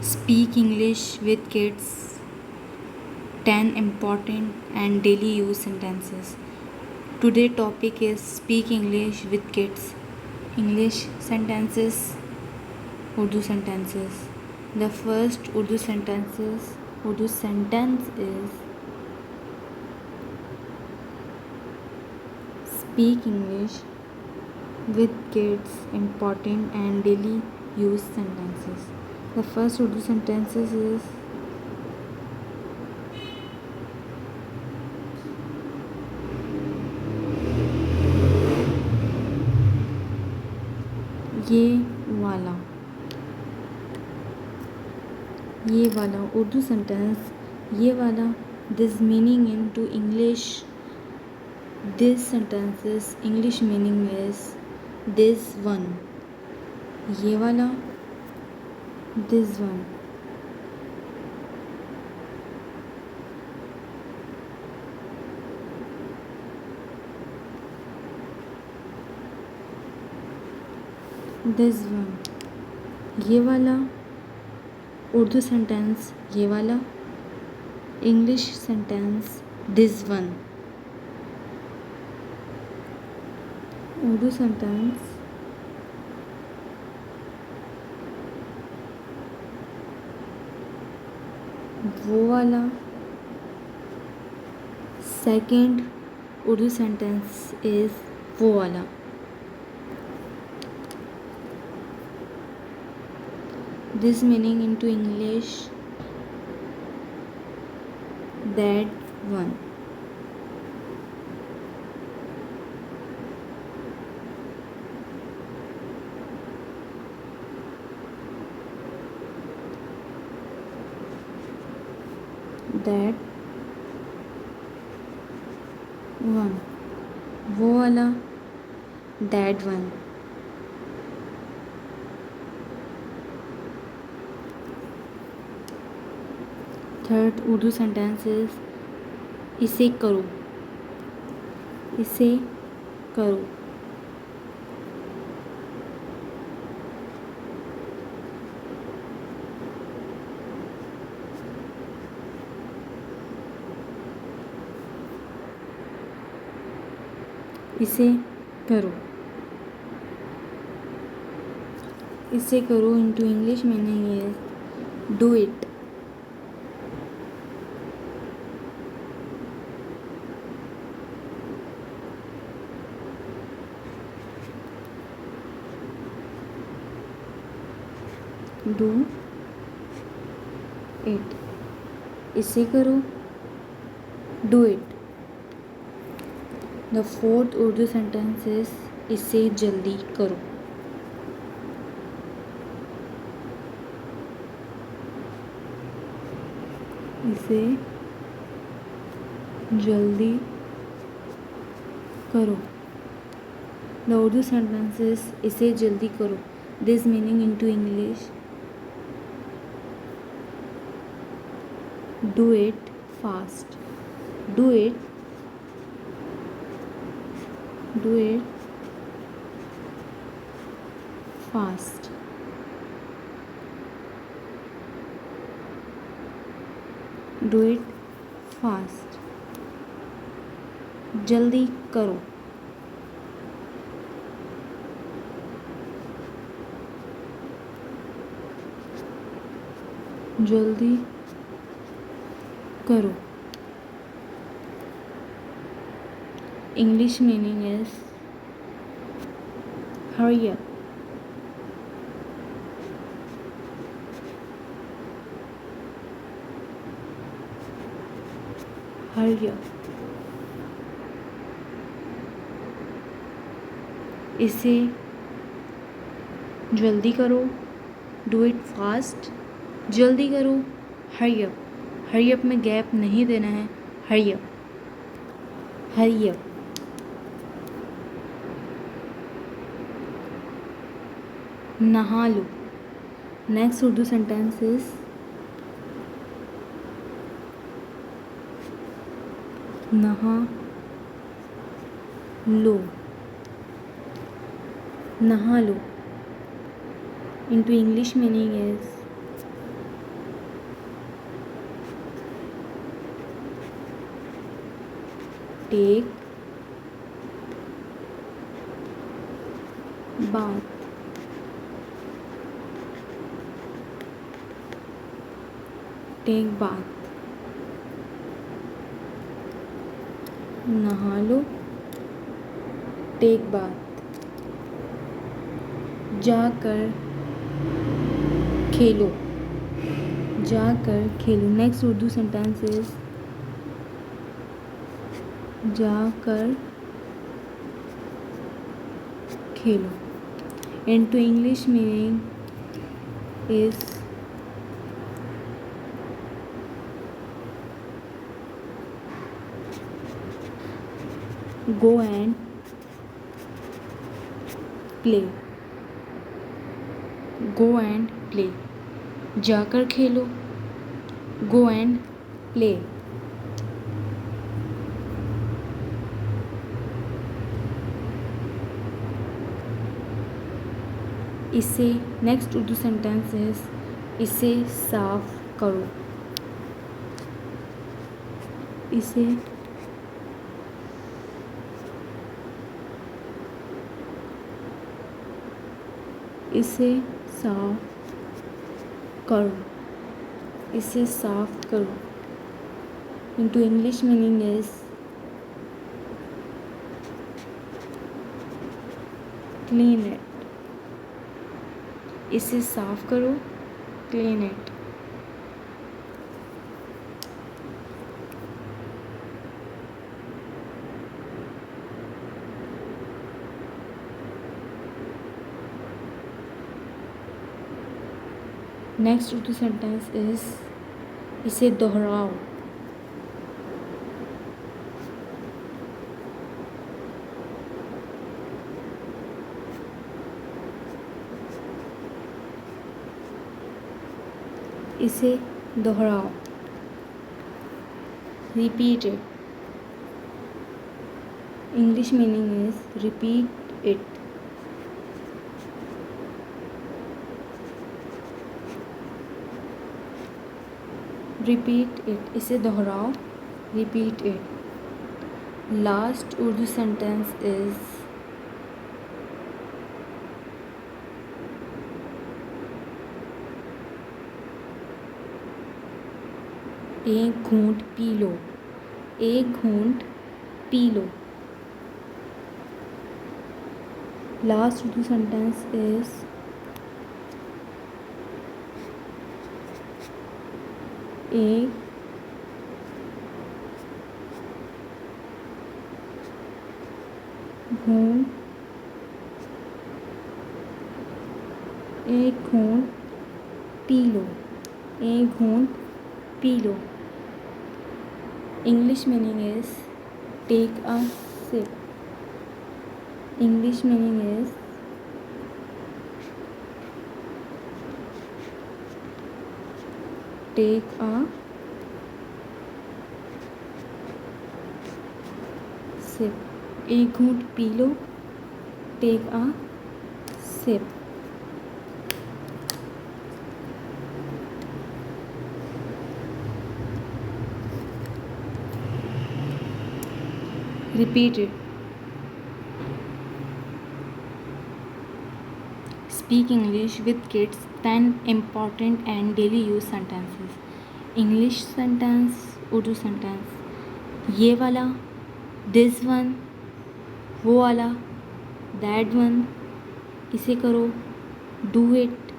Speak English with kids. 10 important and daily use sentences. Today topic is speak English with kids. English sentences, Urdu sentences. The first Urdu sentence is speak English with kids, important and daily use sentences. The first Urdu sentences is ये वाला Urdu sentence ये वाला. This meaning into English, this sentence's English meaning is this one. ये वाला, this one. This one. ये वाला Urdu sentence ये वाला. English sentence this one. Urdu sentence वो वाला. Second Urdu sentence is वो वाला. This meaning into English, that one. That one. वो वाला, that one. Third Urdu sentence is इसे करो. इसे करो. इसे करो. इसे करो into English meaning is do it. Do it. इसे करो, do it. The fourth Urdu sentence is इसे जल्दी करो. इसे जल्दी करो. The Urdu sentence is इसे जल्दी करो. This meaning into English, do it fast. Do it. Do it fast. Do it fast. जल्दी करो. जल्दी करो. English meaning is hurry up. Hurry up. इसे जल्दी करो. Do it fast. जल्दी करो. Hurry up. Hurry up में गैप नहीं देना है. Hurry up. Hurry up. नहा लो. नेक्स्ट उर्दू सेंटेंस इज नहा लो. नहा लो into English meaning is take bath, take bath, नहा लो, टेक बाथ, जाकर खेलो, जाकर खेलो। नेक्स्ट उर्दू सेंटेंस इज जाकर खेलो। Into English meaning is go and play, go and play, जाकर खेलो, go and play। इसे नेक्स्ट उर्दू सेंटेंस है, इसे साफ करो, इसे साफ करो, इसे साफ करो। Into English meaning is clean it, इसे साफ करो, clean it. Next Urdu sentence is इसे दोहराओ, इसे दोहराओ, repeat it. English meaning is repeat it, repeat it, इसे दोहराओ, repeat it. Last Urdu sentence is एक घूंट पी लो, एक घूंट पी लो। लास्ट उर्दू सेंटेंस इज एक घूंट पी लो, एक घूंट पी लो। English meaning is take a sip, English meaning is take a sip, एक घूंट पी लो, take a sip. Repeat it. Speak English with kids 10 important and daily use sentences. English sentence, Urdu sentence. ये वाला, this one, वो वाला, that one, इसे करो, do it,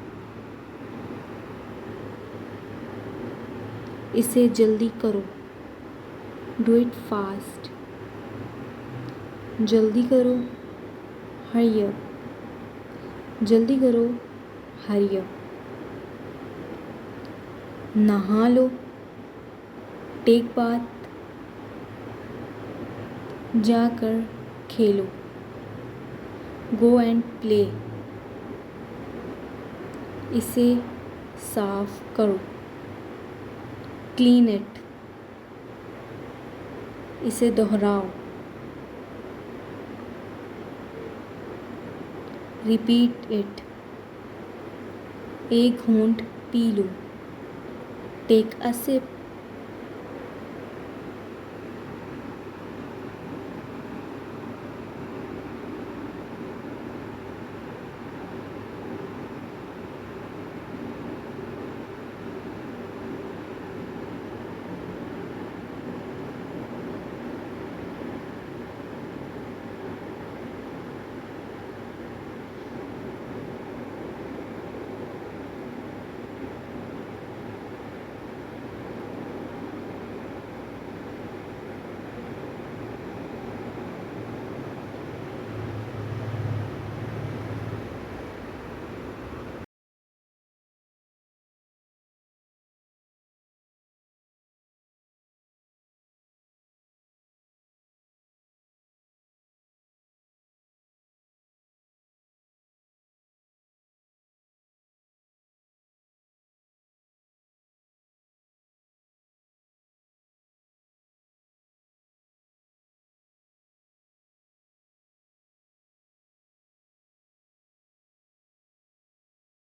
इसे जल्दी करो, do it fast, जल्दी करो, hurry up, जल्दी करो, hurry up। नहा लो, टेक बाथ, जाकर खेलो, गो एंड प्ले, इसे साफ करो, क्लीन इट, इसे दोहराओ, रिपीट इट, एक घूंट पी लो, टेक अ सिप,